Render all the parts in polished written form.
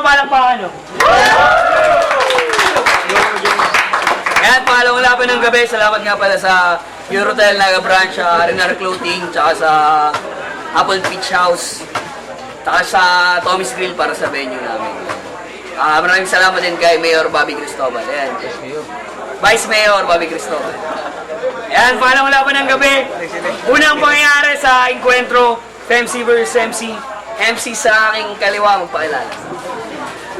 palakpakan nyo. Ayan, pangalawang laban ng gabi. Salamat nga pala sa Eurotel Naga Branch, Renar Clothing, tsaka sa Apple Peach House, tsaka sa Tommy's Grill para sa venue namin. Maraming salamat din kay Mayor Bobby Cristobal. Ayan. Vice Mayor Bobby Cristobal. Ayan, pangalawang laban ng gabi. Unang pangyayari sa encuentro, MC vs. MC. MC sa aking kaliwa, magpakilala.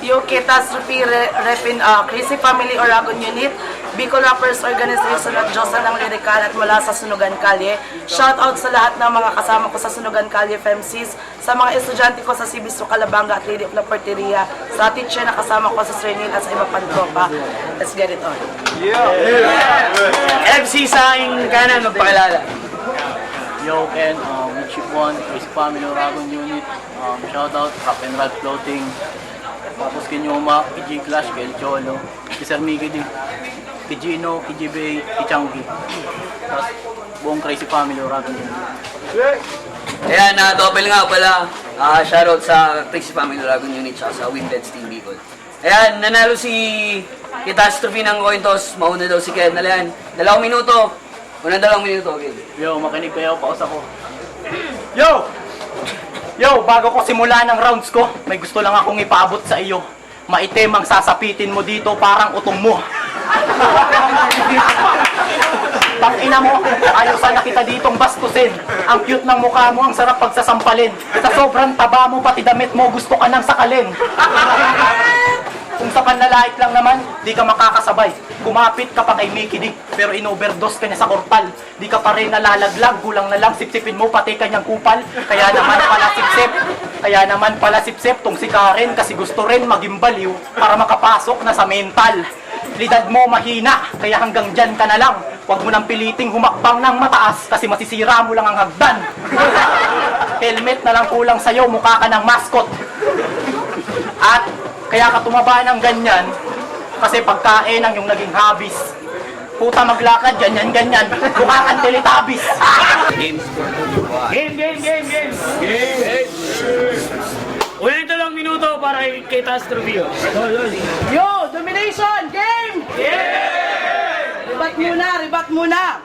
Yung Catastrophe Repin Crazy Family Oragon Unit, Bicol Rappers Organization at Diyosa ng Lirikal at mula sa Sunugan Kalye. Shoutout sa lahat ng mga kasama ko sa Sunugan Kalye FMCs, sa mga estudyante ko sa Cibiso Calabanga at Lady of La Porteria, sa teacher na kasama ko sa Srenil at sa iba pang tropa. Let's get it on. MC sa aking kanan, magpakilala. Yo, Ken, Chip 1, Crazy Family Oragon Unit, shoutout, Rock and Roll Clothing, tapos Kinyuma, KG Clash, kay Cholo, si Sir Mickey din, kay Gino, kay Jibay, kay Changi, tapos buong Crazy Family Oragon Unit. Ayan, double nga pala. Shoutout sa Crazy Family Oragon Unit at sa Windheads Team Bicol. Ayan, nanalo si Catastrophe ng coin toss. Mauna daw si Ken. Ayan, 2 minuto. Unang 2 minuto, okay. Yo, makinig kayo, paus ako. Yo! Yo, bago ko simula ng rounds ko, may gusto lang akong ipaabot sa iyo. Maitim ang sasapitin mo dito, parang utong mo. Tangina mo, ayaw sana kita ditong bastusin. Ang cute ng mukha mo, ang sarap pagsasampalin. Sa sobrang taba mo, pati damit mo, gusto ka nang sakalin. Kung sa panlalait lang naman, di ka makakasabay. Kumapit ka pa kay Mickey D, pero in-overdose ka niya sa korpal. Di ka pa rin nalalaglag, gulang na lang sipsipin mo pati kanyang kupal. Kaya naman pala sipsip tong si Karen, kasi gusto rin maging baliw para makapasok na sa mental. Lidad mo mahina, kaya hanggang dyan ka na lang. Huwag mo nang piliting humakbang ng mataas, kasi masisira mo lang ang hagdan. Helmet na lang kulang sa'yo, mukha ka ng mascot. At kaya ka tumaba ng ganyan, kasi pagkain ang yung naging hobbies. Puta maglakad, ganyan-ganyan, mukha kang Teletubbies. Game. Unang 2 minuto para kay Catastrophe. Yo, domination! Game! Ribat muna!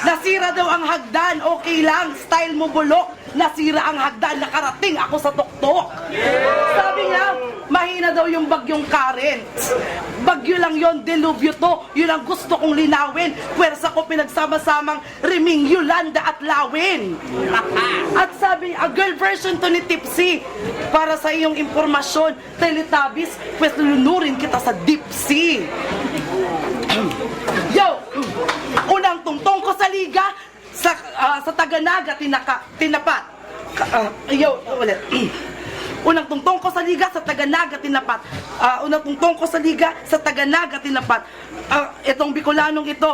Nasira daw ang hagdan, okay lang, style mo bulok. Nasira ang hagdan, nakarating ako sa tuktok. Sabi niya, mahina daw yung bagyong Karen. Bagyo lang yon, delubyo to. Yun ang gusto kong linawin. Pwersa ko pinagsama-samang Riming, Yolanda at Lawin. At sabi, a girl version to ni Tipsy. Para sa iyong impormasyon, Teletubbies, pues lulunurin kita sa deep sea. Yo! Unang tungtong ko sa liga, sa Taganaga tinapat. Ulit. Unang tungtong ko sa liga sa Taganaga tinapat. Unang tungtong ko sa liga sa Taganaga tinapat. Itong Bicolanong ito.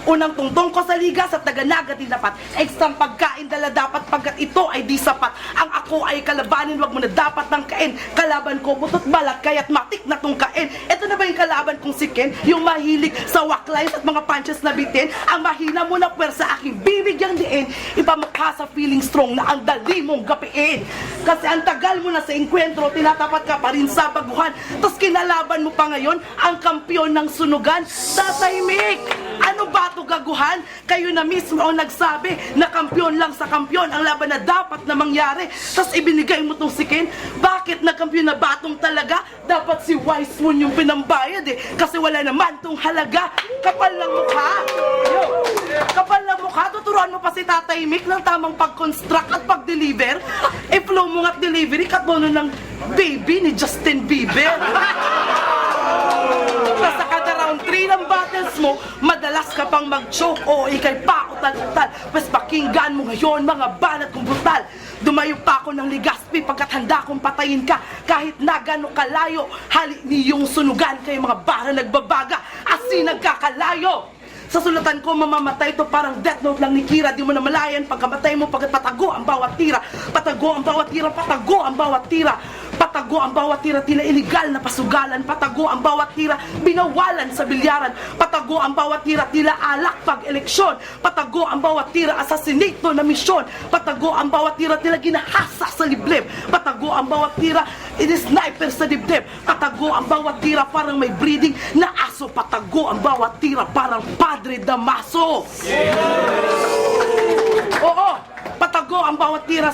Unang tungtong ko sa liga sa Taganaga tinapat. Ekstrang pagkain dala dapat pagkat ito ay di sapat. Ang ako ay kalabanin, wag mo na dapat ng kain. Kalaban ko butot balat kaya't matik na tong kain. Ito na ba yung kalaban kong si Ken? Yung mahilig sa waklines at mga punches na bitin. Ang mahina mo na pwersa aking bibigyang diin. Ipamukha sa feeling strong na ang dali mong gapiin. Kasi ang tagal mo na sa enkwentro, tinatapat ka pa rin sa baguhan. Tapos kinalaban mo pa ngayon ang kampiyon ng sunugan. Tatahimik! Ano ba ito gaguhan? Kayo na mismo ang nagsabi na kampiyon lang sa kampiyon ang laban na dapat na mangyari. Tapos ibinigay mo tong si Ken. Bakit nagkampiyon na batong talaga? Dapat si Wise Moon yung pinambayad eh. Kasi wala naman tong halaga. Kapal ng mukha. Yo, kapal ng mukha. Tuturuan mo pa si Tatay Mick ng tamang pag-construct at pag-deliver. I-flow mo nga't delivery katbono ng baby ni Justin Bieber. Sa kada round 3 ng battles mo, madalas ka pang mag-choke o ikay pa ako tal-tal. Pues pakinggan mo ngayon mga banat kong brutal. Dumayo pa ako ng Ligaspi pagkat handa kong patayin ka. Kahit na gano'ng kalayo, hali niyong sunugan kayo mga bara nagbabaga. Asi nagkakalayo. Sa sulatan ko, mamamatay to parang death note lang ni Kira. Di mo na malayan pagkamatay mo pagkat patago ang bawat tira. Patago ang bawat tira, patago ang bawat tira. Patago ang bawat tira tila iligal na pasugalan. Patago ang bawat tira binawalan sa bilyaran. Patago ang bawat tira tila alak pag eleksyon. Patago ang bawat tira asasinato na misyon. Patago ang bawat tira tila ginahasa sa liblib. Patago ang bawat tira ini-sniper sa dibdib. Patago ang bawat tira parang may breeding na aso. Patago ang bawat tira parang Padre Damaso. Oo, patago ang bawat tira,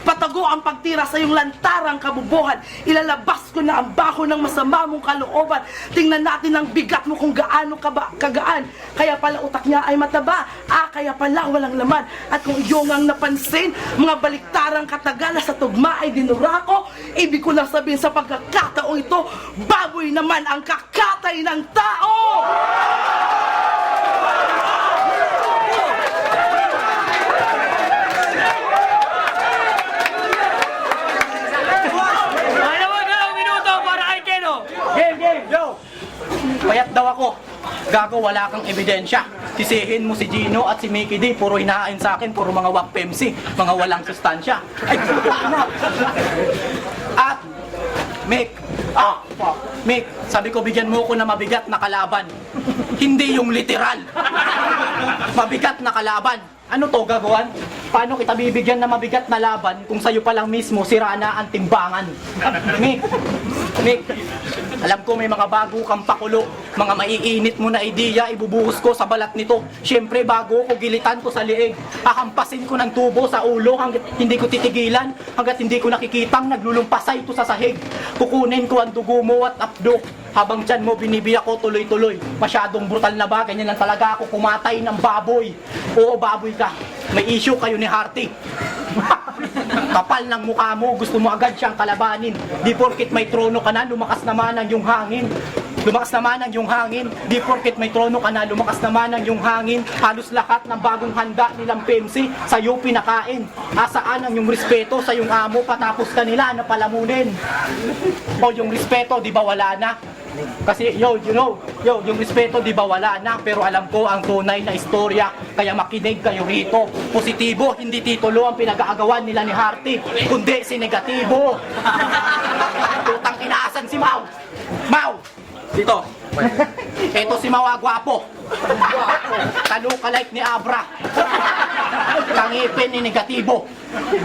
patago ang pagtira sa iyong lantarang kabubuhan. Ilalabas ko na ang baho ng masama mong kalooban. Tingnan natin ang bigat mo kung gaano kagaan. Kaya pala utak niya ay mataba. Kaya pala walang laman. At kung iyong ang napansin, mga baliktarang katagala sa tugma ay dinurako. Ibig ko lang sabihin sa pagkakataong ito, baboy naman ang kakatay ng tao! Payat daw ako. Gago, wala kang ebidensya. Sisihin mo si Gino at si Mickey D. Puro hinahain sa akin, puro mga wak PMC. Mga walang sustansya. Ay, na. At, Mick, sabi ko bigyan mo ko na mabigat na kalaban. Hindi yung literal. Mabigat na kalaban. Ano to, gagawan? Paano kita bibigyan na mabigat na laban kung sa'yo pa lang mismo sira na ang timbangan? Mick, alam ko may mga bago kang pakulo, mga maiinit mo na ideya, ibubuhos ko sa balat nito. Siyempre, bago ko gilitan ko sa liig, hahampasin ko ng tubo sa ulo hanggat hindi ko titigilan, hanggat hindi ko nakikitang naglulumpasay ito sa sahig. Kukunin ko ang dugo mo at apdo. Habang dyan mo binibiyak ko tuloy-tuloy. Masyadong brutal na ba? Ganyan lang talaga ako kumatay ng baboy. Oo, baboy ka. May issue kayo ni Harty. Kapal ng mukha mo, gusto mo agad siyang kalabanin. Di porkit may trono ka na, lumakas naman ang iyong hangin. Lumakas naman ang iyong hangin. Di porkit may trono ka na, lumakas naman ang iyong hangin. Halos lahat ng bagong handa nilang PMC sa'yo pinakain. Asaan ang iyong respeto sa iyong amo patapos kanila na palamunin? O yung respeto, di ba wala na? Kasi yung respeto di ba wala na, pero alam ko ang tunay na istorya, kaya makinig kayo rito. Positibo, hindi titulo ang pinag-aagawan nila ni Harty, kundi si negatibo. Tutang inaasan si Mau. Mau, dito. Ito si Mau Agwapo. Talukalike ni Abra. Tangipin ni negatibo.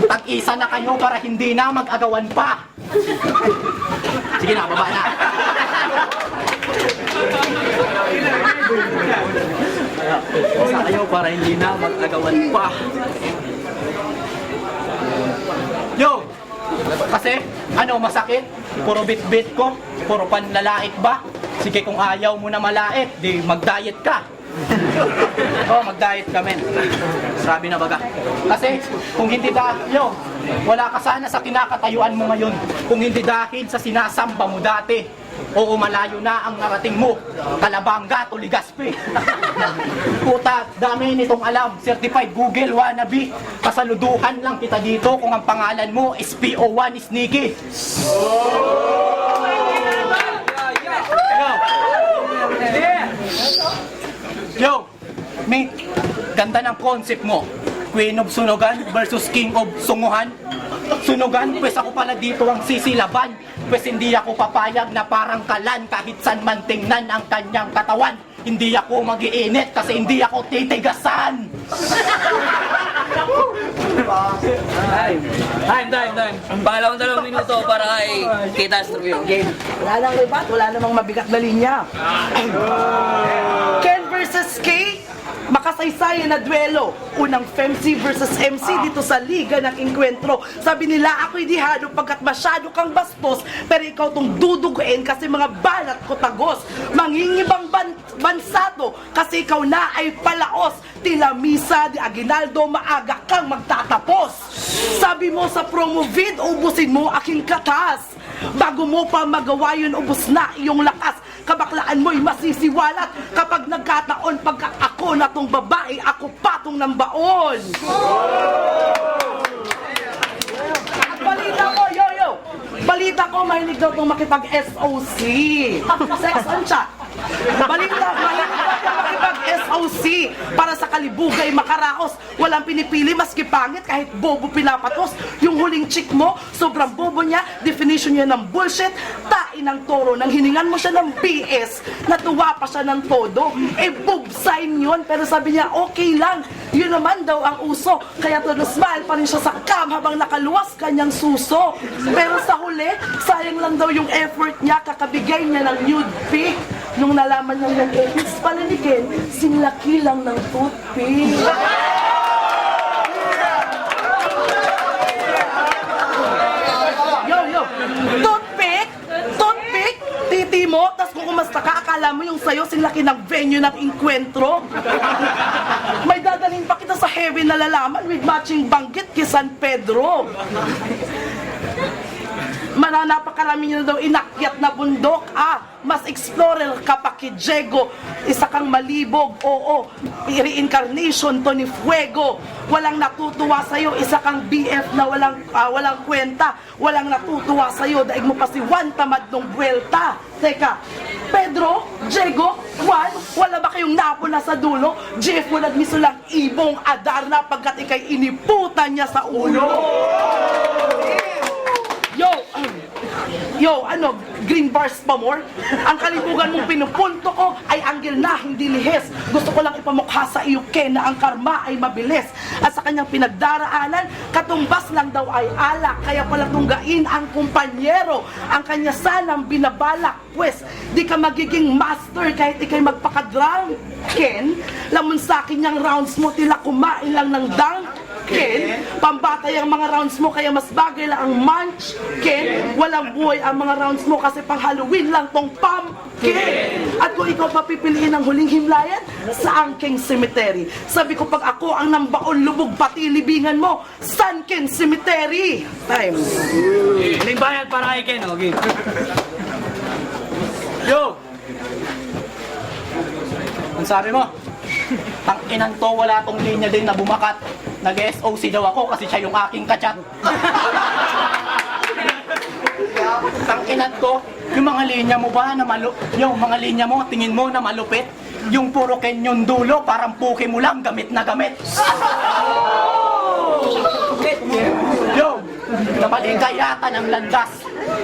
Tag-isa na kayo para hindi na mag-agawan pa. Sige na, baba na. Sa kayo para hindi na mag-agawan pa. Yo! Kasi, masakit? Puro bit-bit ko? Puro panlalait ba? Sige, kung ayaw mo na malait, di mag-diet ka. Mag-diet ka, men. Sabi na baga. Kasi, kung hindi dahil, wala ka sana sa kinakatayuan mo ngayon. Kung hindi dahil sa sinasamba mo dati. Oo, malayo na ang narating mo. Kalabanga to Ligaspi. Puta, dami nitong alam. Certified Google wannabe. Kasaluduhan lang kita dito kung ang pangalan mo is PO1 is Nikki. Yo, mate, ganda ng concept mo. Queen of Sunugan versus King of Sunguhan. Sunugan, pues ako pala dito ang sisilaban. Pues hindi ako papayag na parang kalan kahit saan man tingnan ang kanyang katawan. Hindi ako mag-iinit kasi hindi ako titigasan. Time. Pangalawang minuto para kay Kitas Review. Game. Wala nang ribat, wala namang mabigat na linya. Ken versus K, makasaysayan na duelo. Unang FEMC versus MC dito sa Liga ng Inkwentro. Sabi nila, ako'y dihado pagkat masyado kang bastos, pero ikaw tong duduguin kasi mga balat ko tagos. Mangingibang bansato kasi ikaw na ay palaos. Tila misa di Aguinaldo, maaga kang magtatapos. Sabi mo sa promo vid, ubusin mo aking katas. Bago mo pa magawa yun, ubus na iyong lakas. Kabaklaan mo'y masisiwalat kapag nagkataon pagka ako na tong babae, ako patong ng baon. At balita ko, balita ko, mahilig daw itong makipag-SOC. Sex on chat. Balita, mahilig daw itong makipag SOC para sa kalibugay makaraos. Walang pinipili maski pangit kahit bobo pinapatos. Yung huling chick mo, sobrang bobo niya, definition niya ng bullshit, tain ng toro. Nang hiningan mo siya ng BS, natuwa pa siya ng todo. Eh, boob sign yun, pero sabi niya, okay lang. Yun naman daw ang uso. Kaya todo smile pa rin siya sa cam habang nakaluwas kanyang suso. Pero sa huli, sayang lang daw yung effort niya, kakabigay niya ng nude pic. Nung nalaman niya yung edits palinigin, sinlaki lang ng toothpick. Yo, toothpick? Toothpick? Titi mo? Tapos kung umasta ka, akala mo yung sayo sinlaki ng venue ng inkwentro? May dadalhin pa kita sa heaven na lalaman with matching banggit kay San Pedro. Napakarami niyo na daw inakyat na bundok. Mas explorer ka pa kay Diego. Isa kang malibog, oo. Reincarnation to ni Fuego. Walang natutuwa sa'yo. Isa kang BF na walang kwenta. Walang natutuwa sa'yo. Daig mo pa si Juan tamad nung buwelta. Teka, Pedro, Diego, Juan, wala ba kayong napuna sa dulo? Jeff mo nagmiso lang ibong Adarna pagkat ikay iniputan niya sa ulo. Yo, green bars pa more? Ang kalibugan mong pinupunto ko ay anggel na, hindi lihis. Gusto ko lang ipamukha sa iyo, Ken, na ang karma ay mabilis. At sa kanyang pinagdaraanan, katumbas lang daw ay alak. Kaya pala tunggain ang kumpanyero. Ang kanya sanang binabalak. Pwes, di ka magiging master kahit ikay magpakadrunk. Ken, lamon sa akin yung rounds mo, tila kumain lang ng dunk. Ken, pambatay ang mga rounds mo kaya mas bagay lang ang munch. Ken, walang buhay ang mga rounds mo kasi pang Halloween lang tong pumpkin. At kung ikaw papipiliin ang huling himlayan, sa Angking Cemetery. Sabi ko pag ako ang nambaon lubog pati libingan mo, Sunken Cemetery. Time. Huling bayad para kay Ken, okay? Yo! Ang sabi mo? Tang-inan to, wala tong linya din na bumakat. Nag-SOC daw ako kasi siya yung aking kachat. Tang-inan to, yung mga linya mo ba na yung mga linya mo, tingin mo na malupit? Yung puro Ken yung dulo, parang puki mo lang, gamit na gamit. Yo! Napaligayatan ang landas.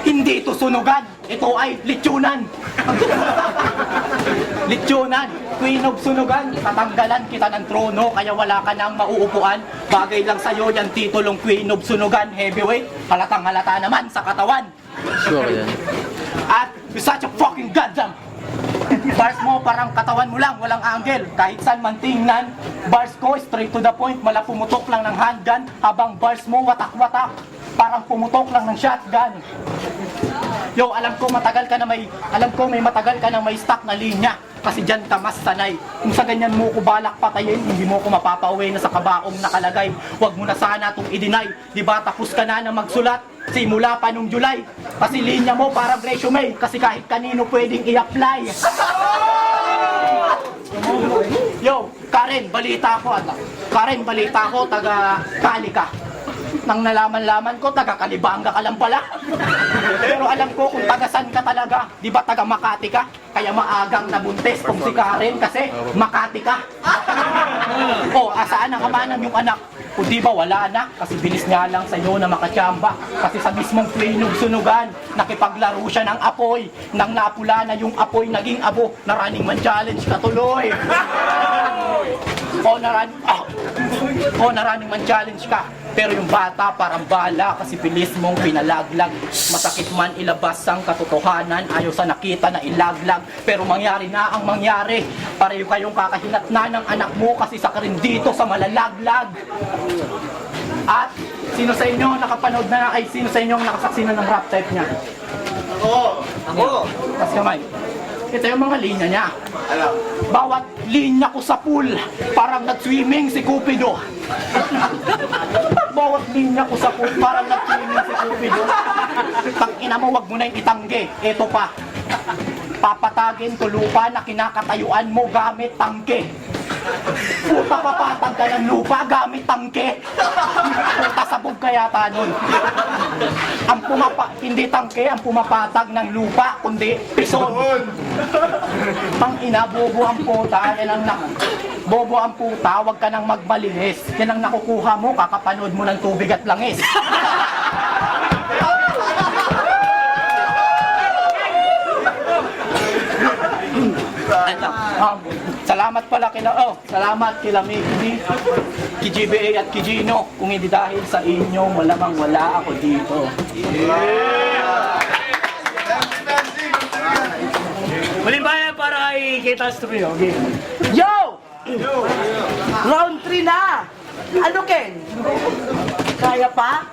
Hindi ito sunugan. Ito ay litsunan. Litsunan. Queen of sunugan. Tatanggalan kita ng trono kaya wala ka nang mauupuan. Bagay lang sa'yo yan titulong Queen of sunugan. Heavyweight. Halatang halata naman sa katawan. Sure yan. At you're such a fucking goddamn. Bars mo parang katawan mo lang, walang angle. Kahit saan man tingnan, bars ko straight to the point, mala pumutok lang ng handgun, habang bars mo watak-watak, parang pumutok lang ng shotgun. Yo, alam ko may matagal ka na may stock na linya. Kasi dyan ka mas sanay. Kung sa ganyan mo ko balak patayin, hindi mo ko mapapauwi na sa kabaong nakalagay. Huwag mo na sana itong i-deny. Diba tapos ka na magsulat? Simula pa nung July. Kasi linya mo parang resume. Kasi kahit kanino pwedeng i-apply. Yo, Karen, balita ko, taga Cali ka. Nang nalaman-laman ko, taga Kalibanga ka lang pala. Pero alam ko kung taga saan ka talaga. Di ba taga Makati ka? Kaya maagang nabuntis kung si Karen kasi Makati ka. Asaan ang ama ng yung anak? Kung di ba wala na, kasi bilis niya lang sa'yo na makatsamba. Kasi sa mismong Queen of sunugan, nakipaglaro siya ng apoy. Nang napula na yung apoy, naging abo, na Running Man Challenge katuloy. Na Running Man Challenge ka. Pero yung bata parang bala kasi bilis mong pinalaglag. Masakit man ilabas ang katotohanan, ayaw sa nakita na ilaglag. Pero mangyari na ang mangyari. Pareho kayong kakahinat na ng anak mo kasi sa rin dito sa malalaglag. At sino sa inyo nakapanood na, sino sa inyo nakasaksi na ng rap type niya? Ako! Tas kamay. Ito yung mga linya niya. Bawat linya ko sa pool, parang nag-swimming si Cupido. Bawat linya ko sa pool, parang nag-swimming si Cupido. Tangina mo, wag mo na yung itangge. Ito pa. Papatagin ko lupa na kinakatayuan mo gamit tangke. Puta, papatag ka ng lupa gamit tangke. Puta, sabog ka yata nun. Hindi tangke ang pumapatag ng lupa, kundi pison. Pang ina, bobo ang puta, bobo ang puta, wag ka nang magbalinis. Yan ang nakukuha mo, kakapanood mo ng tubig at langis. Salamat pala salamat kila Mickey, KGBA at Kijino. Kung hindi dahil sa inyo, malamang wala ako dito. Muli ba para kay Kita Studio? Okay. Yo! Round 3 na! Ano, Ken? Kaya pa?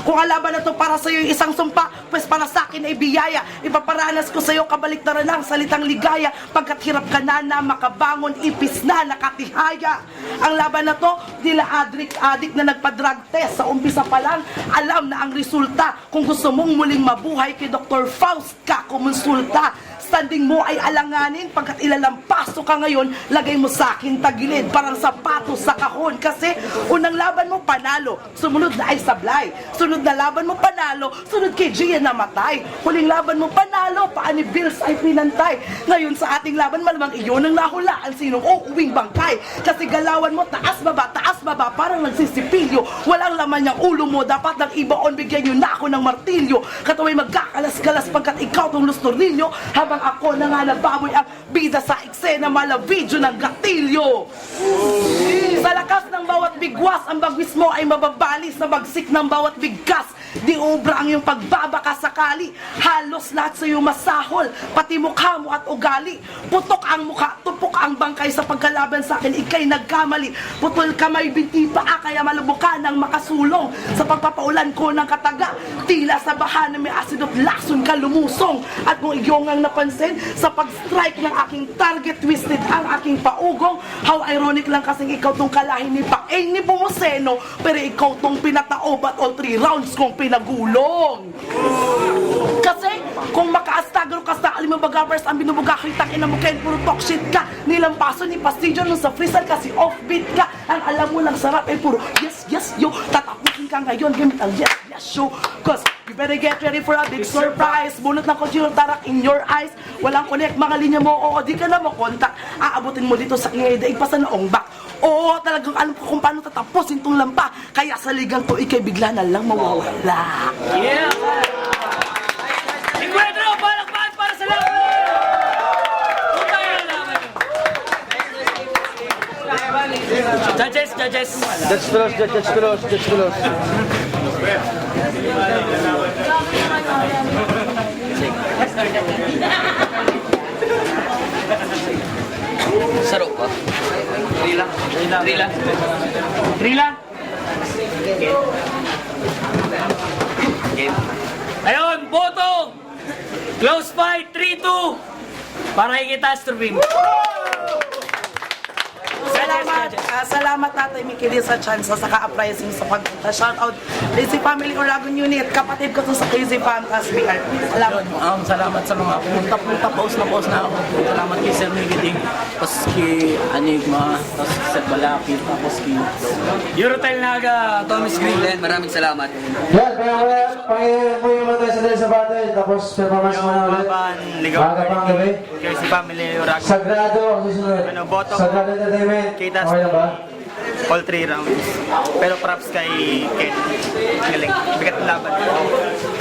Kung ang laban na to para sa'yo yung isang sumpa, pues para sa akin ay biyaya. Ipaparanas ko sa'yo kabaliktaran ng salitang ligaya. Pagkat hirap ka na makabangon, ipis na nakatihaya. Ang laban na to, nila adik na nagpa-drug test. Sa umpisa pa lang, alam na ang resulta. Kung gusto mong muling mabuhay, kay Dr. Faust ka kumonsulta. Standing mo ay alanganin, pagkat ilalampaso ka ngayon, lagay mo sa akin tagilid, parang sapatos sa kahon. Kasi unang laban mo panalo, sumunod na ay sablay. Sunod na laban mo panalo, sunod kay Gia namatay. Huling laban mo panalo, paani Bills ay pinantay. Ngayon sa ating laban, malamang iyon ang nahulaan, sinong uuwing bangkay. Kasi galawan mo taas baba, parang nagsisipilyo. Walang laman yung ulo mo, dapat ng ibaon, bigyan nyo na ako ng martilyo. Kataway magkakalas-galas pagkat ikaw tong lustornilyo, habang ako na nga nababoy ang bida sa eksena, mala video ng gatilyo. Sa lakas ng bawat bigwas, ang bagwis mo ay mababalis na bagsik ng bawat bigkas. Di obra ang iyong pagbabaka sakali. Halos lahat sa iyo masahol, pati mukha mo at ugali. Putok ang mukha, tupok ang bangkay sa pagkalaban sa akin, ikay nagkamali. Putol kamay, binti paa, kaya malubok ka ng makasulong. Sa pagpapaulan ko ng kataga, tila sa baha na may asid at lason ka lumusong. At kung iyong ang napansin, sa pag-strike ng aking target, twisted ang aking paugong. How ironic lang kasing ikaw tong kalahin ni Paeng ni Pumoseno, pero ikaw tong pinataob at all 3 rounds kong pinagulong. Kasi kung makaastagro ka sa alimabagavers ang binubuga, kitang ina mo Ken, puro talk shit ka. Nilampaso ni Pastillo nung sa freezer kasi offbeat ka. Ang alam mo lang sarap ay puro yes yo. Tatapusin ka ngayon gamit ang yes yo. Cause you better get ready for a big surprise. Bunot ng kotse tarak in your eyes. Walang connect mga linya mo, oo di ka na makontak. Aabutin mo dito sa kingay daig pa sa noong back. Oo, talagang alam ko kung paano tatapusin tong lampa. Kaya sa ligang to, ikay bigla na lang mawawala. Yeah! Encuentro! Palakpakan para sa laban! Kung tayo na laban. Judges! Judge close. Sarap pa. Trila. Game. Ayun, boto! Close fight, 3-2! Para kay Kita Studio. Salamat Tatay Mickey din sa chance sa ka-uprising sa pagpunta. Shoutout Lazy Family Oragon Unit, kapatid ko to sa Crazy Fantas BR. Salamat po. Salamat sa mga punta, post na ako. Salamat kay Sir Miggy, tapos kay Enigma, tapos kay Sir Balakid, tapos kay Eurotel Naga, Thomas Greenland, maraming salamat. Yan, pangyayon mo yung mga tayo sa battle, tapos performance mo na ulit. Maaga pang gabi. Crazy Family Oragon. Sagrado ang susunod. Boto ko. Sagrado Entertainment. Kita- Okay na ba? All 3 rounds. Pero props kay Ken. Galing. Bigat ng laban.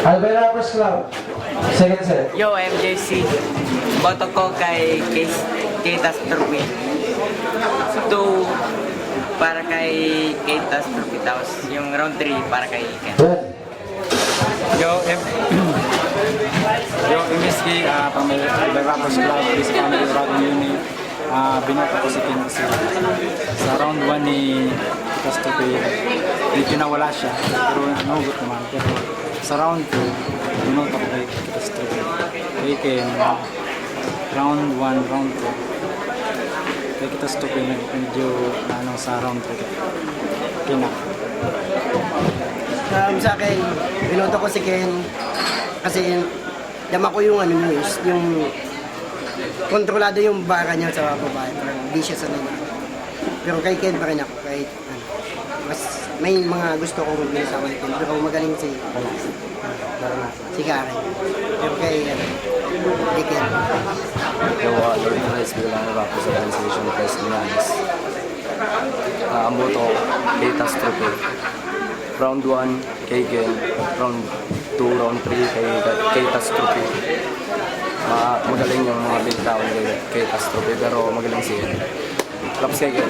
Alvera First Club. Second set. Yo, MJC. Boto ko kay Ketas Turbi. 2 para kay Ketas Turbi. Tapos yung round 3 para kay Ken. Yan. Yo, MSK, from the Rappers Club, this family Dragon Unit. Binata ko si Ken kasi sa round 1 ni Castope, medyo nawala siya, pero nahugot naman. Pero sa round 2, binata ko kay Castope. Kay Ken, round 1, round 2. Kay Castope, medyo sa round 3. Kinak. Sa akin, binoto ko si Ken kasi dama ko yung yung kontrolado yung baka niya sa babae. di siya sanay na. Pero kay Ken pa rin ako, kahit ano. Mas may mga gusto kong ginasama ni Ken, pero magaling si Karen. Pero kay Ken. Lord Christ bilang Rapos Organization President. Ang boto ko, kay Tastrope. Round 1, kay Ken. Round 2, round 3, kay Tastrope. Magaling yung mga big tao kay Tastrope, pero magaling si Ken. Claps kay Ken.